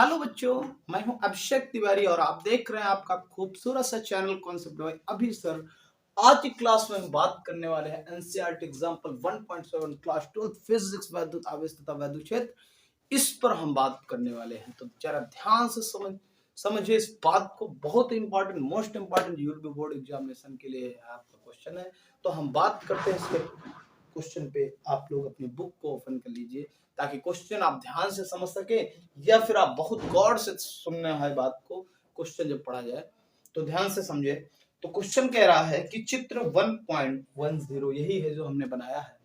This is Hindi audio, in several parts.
हेलो बच्चों, मैं हूं अभिषेक तिवारी और आप देख रहे हैं आपका खूबसूरत सा चैनल कॉन्सेप्ट बाय अभी सर। आज की क्लास में हम बात करने वाले हैं एनसीईआरटी एग्जाम्पल 1.7 क्लास 12 फिजिक्स वैद्युत आवेश तथा वैद्युत क्षेत्र। इस पर हम बात करने वाले हैं, तो जरा ध्यान से समझिए इस बात को। बहुत important, most important UP board examination के लिए आपका क्वेश्चन है। तो हम बात करते हैं इसके क्वेश्चन पे। आप लोग अपनी बुक को ओपन कर लीजिए ताकि क्वेश्चन आप ध्यान से समझ सके, या फिर आप बहुत गौर से सुनने है बात को। क्वेश्चन जब पढ़ा जाए तो ध्यान से समझे। तो क्वेश्चन कह रहा है कि चित्र 1.10 यही है जो हमने बनाया है।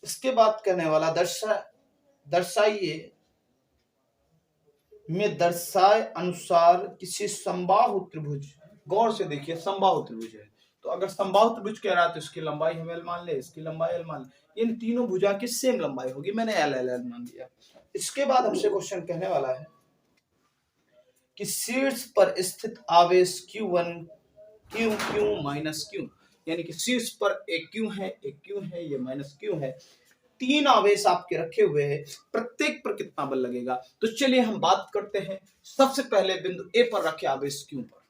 इसके बाद कहने वाला दर्शाइए में दर्शाए अनुसार किसी समबाहु त्रिभुज। गौर से देखिए, समबाहु त्रिभुज है तो अगर समबाहु त्रिभुज कह रहा है तो इसकी लंबाई हम एल मान ले, इसकी लंबाई एल मान ले। इन तीनों भुजा की सेम लंबाई होगी, मैंने एल एल एल मान लिया। इसके बाद हमसे क्वेश्चन कहने वाला है कि शीर्ष पर स्थित आवेश Q1 Q Q minus Q, यानी कि शीर्ष पर एक Q है, एक Q है, ये माइनस Q है। तीन आवेश आपके रखे हुए हैं, प्रत्येक पर कितना बल लगेगा। तो चलिए हम बात करते हैं सबसे पहले बिंदु ए पर रखे आवेश Q पर।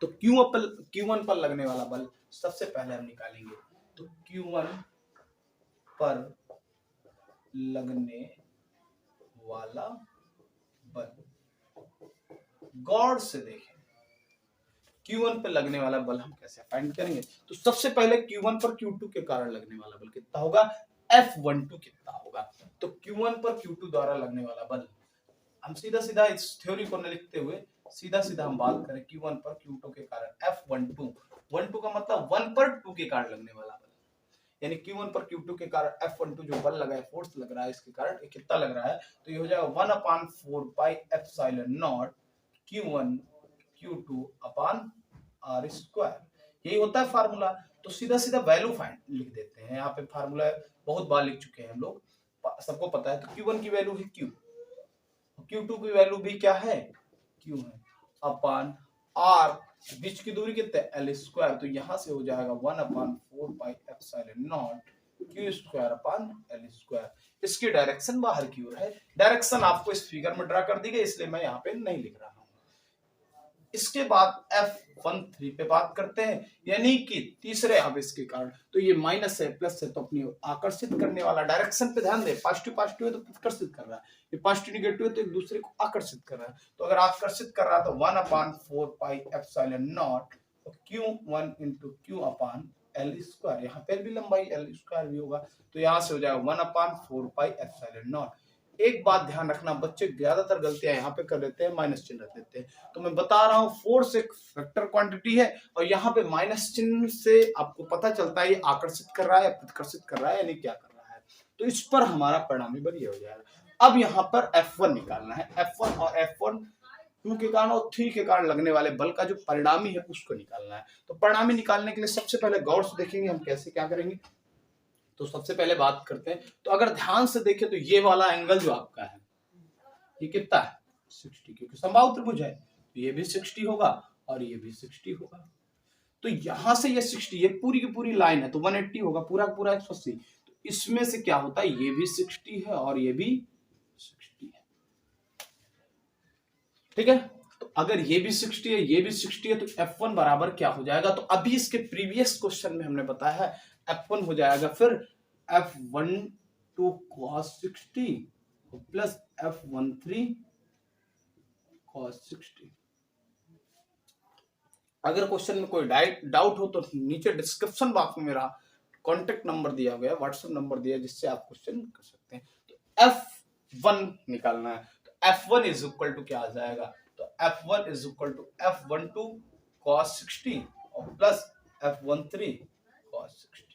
तो Q1 पर लगने वाला बल सबसे पहले हम निकालेंगे। तो Q1 पर लगने वाला बल, गौर से देखें Q1 पर लगने वाला बल हम कैसे फाइंड करेंगे। तो सबसे पहले Q1 पर Q2 के कारण लगने वाला बल कितना होगा, F12 कितना होगा। तो Q1 पर Q2 द्वारा लगने वाला बल, हम सीधा सीधा इस थ्योरी को न लिखते हुए सीधा सीधा हम बात करें Q1 पर Q2 के कारण F12 का मतलब 1 पर 2 के कारण लगने वाला बल, यानी Q1 पर Q2 के कारण F12 जो बल लगा है, फोर्स लग रहा है, इसके कारण कितना लग रहा है। तो ये हो जाएगा 1/4 pi epsilon not Q1 Q2 upon R square. यही होता है फार्मूला। तो सीधा सीधा वैल्यू फाइंड लिख देते हैं। यहाँ पे फार्मूला बहुत बार लिख चुके हैं हम लोग, सबको पता है। तो Q1 की वैल्यू है Q, Q2 की वैल्यू भी क्या है, Q है, अपान R, बीच की दूरी कितने L स्क्वायर। तो यहां से हो जाएगा 1/4 pi epsilon nought Q square अपान L स्क्वायर। इसकी डायरेक्शन बाहर की ओर है। डायरेक्शन आपको इस फिगर में ड्रा कर दी गई, इसलिए मैं यहाँ पे नहीं लिख रहा हूँ। इसके बाद F13 पे बात करते हैं, यानी कि तीसरे आवेश के कारण। तो ये माइनस है, प्लस है, तो अपनी आकर्षित करने वाला डायरेक्शन पे ध्यान दे। पॉजिटिव पॉजिटिव है तो आकर्षित कर रहा है, ये पॉजिटिव निगेटिव है तो एक दूसरे को आकर्षित कर रहा है। तो अगर आकर्षित कर रहा है तो 1/4 pi epsilon not Q1 into Q upon L square. यहाँ पे भी लंबाई L स्क्वायर भी होगा, तो यहाँ से हो जाएगा 1/4 पाई एप्सिलॉन नॉट। एक बात ध्यान रखना बच्चे, ज्यादातर गलतियां यहाँ पे कर लेते हैं, माइनस चिन्ह रख देते हैं। तो मैं बता रहा हूँ फोर्स एक वेक्टर क्वांटिटी है, और यहाँ पे माइनस चिन्ह से आपको पता चलता है ये आकर्षित कर रहा है या प्रतिकर्षित कर रहा है, यानी क्या कर रहा है। तो इस पर हमारा परिणामी बल ये हो जाएगा। अब यहाँ पर F1 निकालना है। F1 और F1 2 के कारण और 3 के कारण लगने वाले बल का जो परिणामी है उसको निकालना है। तो परिणामी निकालने के लिए सबसे पहले गौर से देखेंगे हम कैसे क्या करेंगे। तो सबसे पहले बात करते हैं, तो अगर ध्यान से देखें तो ये वाला एंगल जो आपका है ये कितना है, 60, क्योंकि समबाहु त्रिभुज है तो ये भी 60 होगा और ये भी 60 होगा। तो यहां से ये 60, ये पूरी की पूरी लाइन है तो 180 होगा, पूरा का पूरा 180। तो इसमें से क्या होता है, ये भी 60 है और ये भी 60 है, ठीक है। तो अगर ये भी 60 है, ये भी 60 है, तो F1 बराबर क्या हो जाएगा। तो अभी इसके प्रीवियस क्वेश्चन में हमने बताया है F1 हो जाएगा फिर F12 cos 60 plus F13 cos 60। अगर क्वेश्चन में कोई डाउट हो तो नीचे डिस्क्रिप्शन बॉक्स में मेरा कॉन्टेक्ट नंबर दिया गया है, व्हाट्सएप नंबर दिया है, जिससे आप क्वेश्चन कर सकते हैं। तो F1 निकालना है, तो F1 इज इक्वल टू क्या आ जाएगा, तो F1 is equal to F12 cos 60 और प्लस F13 cos 60।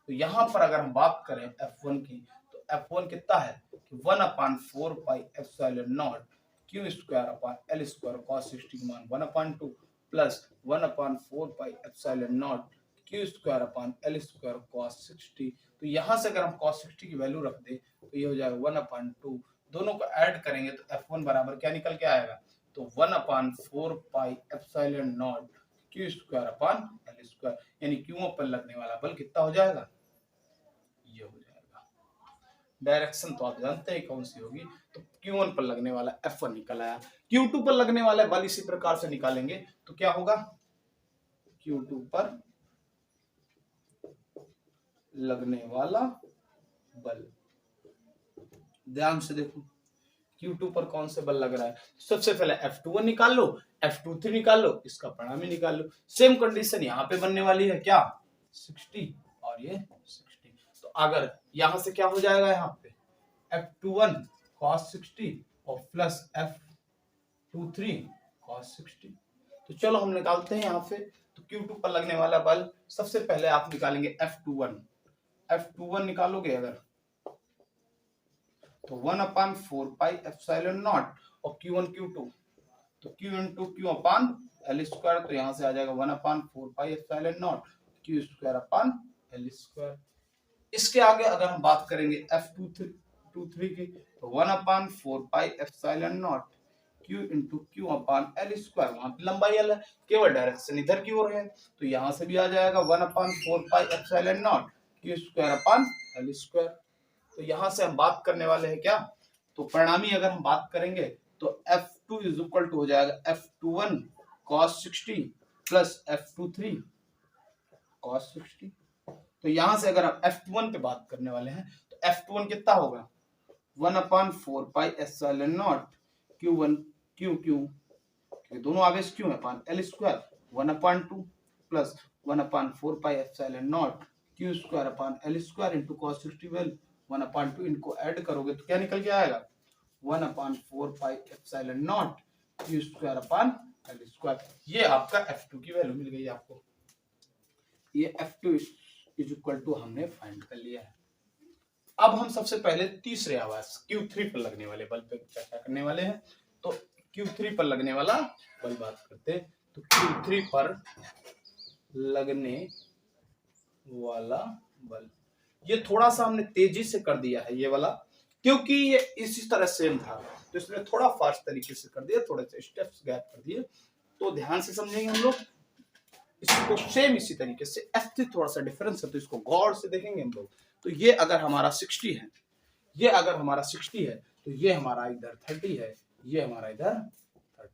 तो यहां पर अगर हम बात करें F1 की, तो F1 कितना है, 1/4 pi epsilon nought Q square अपान L स्क्वायर cos 60 मान 1/2 plus 1/4 pi epsilon nought Q square अपान L स्क्वायर cos 60। तो यहां से अगर हम cos 60 की वैल्यू रख दे तो ये हो जाएगा 1/2, दोनों को ऐड करेंगे तो F1 बराबर क्या निकल के आएगा, तो 1/4 pi epsilon nought Q square अपान L स्क्वायर, यानी Q पर लगने वाला बल कितना हो जाएगा, ये हो जाएगा। डायरेक्शन तो आप जानते हैं कौन सी होगी, तो Q1 पर लगने वाला F1 निकल आया। Q2 पर लगने वाला बल इसी प्रकार से निकालेंगे तो क्या होगा, Q2 पर लगने वाला बल, ध्यान से देखो Q2 पर कौन से बल लग रहा है। सबसे पहले F21 निकाल लो, F23 निकाल लो, इसका परिणाम ही निकाल लो। सेम कंडीशन यहाँ पे बनने वाली है, क्या 60 और ये 60। तो अगर यहां से क्या हो जाएगा, यहाँ पे F21 cos 60 और प्लस F23 cos 60। तो चलो हम निकालते हैं यहाँ पे। तो Q2 पर लगने वाला बल सबसे पहले आप निकालेंगे F21 निकालोगे अगर तो 1/4 पाई एप्सिलॉन नॉट और Q1 Q2 तो Q इंटू Q अपान एल स्क्वायर, तो यहां से आ जाएगा 1/4 pi epsilon nought Q square upon L square. इसके आगे अगर हम बात करेंगे F23 की तो 1/4 pi epsilon nought Q into Q अपान एल स्क्वायर, वहां पे लंबाई एल है, केवल डायरेक्शन इधर की ओर है, तो यहां से भी आ जाएगा 1/4 pi epsilon nought Q square upon L square. तो यहां से हम बात करने वाले हैं क्या, तो परिणामी अगर हम बात करेंगे तो F2 इज इक्वल टू हो जाएगा F21 cos 60 plus F23 cos 60। तो यहां से अगर हम F21 पे बात करने वाले हैं तो F21 कितना होगा 1/4 pi epsilon not Q1 Q दोनों आवेश क्यों है upon L square 1/2 plus 1/4 pi epsilon nought Q square upon L square into cos 60 well 1/2, इनको ऐड करोगे तो क्या निकल के आएगा 1/4 pi epsilon nought Q square upon L square. ये आपका F2 की वैल्यू मिल गई आपको। ये F2 इज इक्वल टू हमने फाइंड कर लिया है। अब हम सबसे पहले तीसरे आवास Q3 पर लगने वाले बल पे चर्चा करने वाले हैं। तो Q3 पर लगने वाला बल बात करते हैं। तो Q3 पर लगने वाला बल, ये थोड़ा सा हमने तेजी से कर दिया है ये वाला, क्योंकि ये इसी तरह सेम था तो इसमें थोड़ा फास्ट तरीके से कर दिया, थोड़े से स्टेप्स गैप कर दिए। तो ध्यान से समझेंगे हम लोग इसको सेम इसी तरीके से। F3 थोड़ा सा डिफरेंस है तो इसको गौर से देखेंगे हम लोग। तो ये अगर हमारा 60 है, ये अगर हमारा 60 है तो ये हमारा इधर 30 है, ये हमारा इधर 30।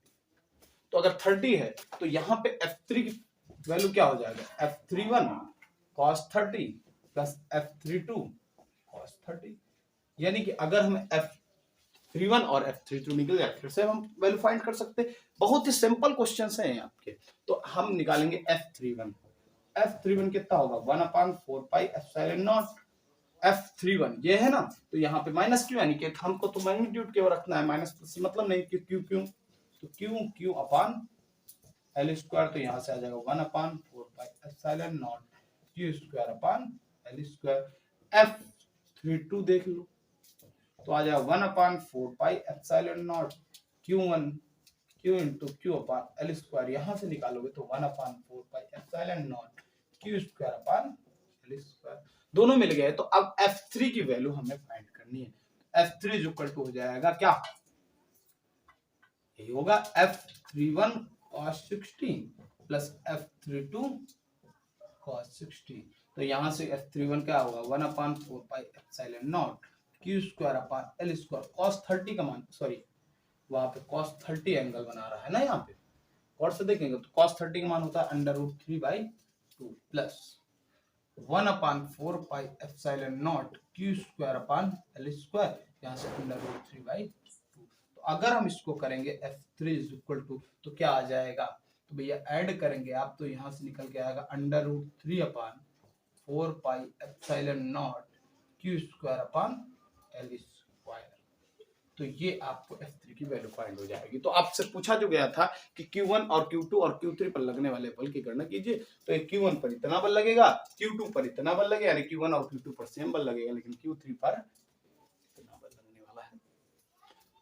तो अगर 30 है तो यहाँ पे F3 की वैल्यू क्या हो जाएगा F31 cos 30 plus F32 cos 30। यानी कि अगर हम F31 और F32 निकल जाए फिर से हम वैल्यू फाइंड कर सकते हैं। बहुत ही सिंपल क्वेश्चंस हैं आपके। तो हम निकालेंगे F31 कितना होगा 1/4 पाई एप्सिलॉन नॉट F31 ये है ना, तो यहाँ पे माइनस क्यों, यानी कि हमको तो मैग्नीट्यूड केवल रखना है, माइनस से मतलब नहीं कि क्यों तो Q अपान एल स्क्वायर, तो यहाँ से आ जाएगा 1/4 pi epsilon nought Q square upon L square. F32 देख लो तो आ जाएगा 1/4 pi epsilon not Q1 Q into Q upon L square, यहाँ से निकालोगे तो 1/4 pi epsilon nought Q square upon L square, दोनों मिल गए। तो अब F3 की वैल्यू हमें फाइंड करनी है। F3 इक्वल टू हो जाएगा क्या, ये होगा F31 cos 60 plus F32 cos 60। तो यहां से F31 क्या होगा 1/4 pi epsilon nought Q square upon L square cos 30 का मान, सॉरी वहां पे cos 30 एंगल बना रहा है ना, यहाँ पे और से देखेंगे तो cos 30 का मान होता है √3/2 plus 1/4 pi epsilon nought Q square upon L square, यहाँ से √3/2। तो अगर हम इसको करेंगे F3 इज इक्वल टू तो क्या आ जाएगा, तो भैया ऐड करेंगे आप तो यहाँ से निकल के आएगा √3/4 पाई epsilon nought Q square upon L square. तो ये आपको F3 की वैल्यू फाइंड हो जाएगी। तो आपसे पूछा जो गया था कि Q1 और Q2 और Q3 पर लगने वाले बल की गणना कीजिए, तो ये Q1 पर इतना बल लगेगा, Q2 पर इतना बल लगेगा, यानी Q1 और Q2 पर सेम बल लगेगा, लेकिन Q3 पर इतना बल लगने वाला है।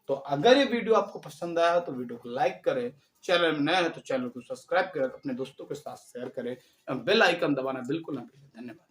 तो अगर ये वीडियो आपको पसंद आया तो वीडियो को लाइक करें, चैनल में नया है तो चैनल को सब्सक्राइब करें, अपने दोस्तों के साथ शेयर करें, बेल आइकन दबाना बिल्कुल ना भूलें। धन्यवाद।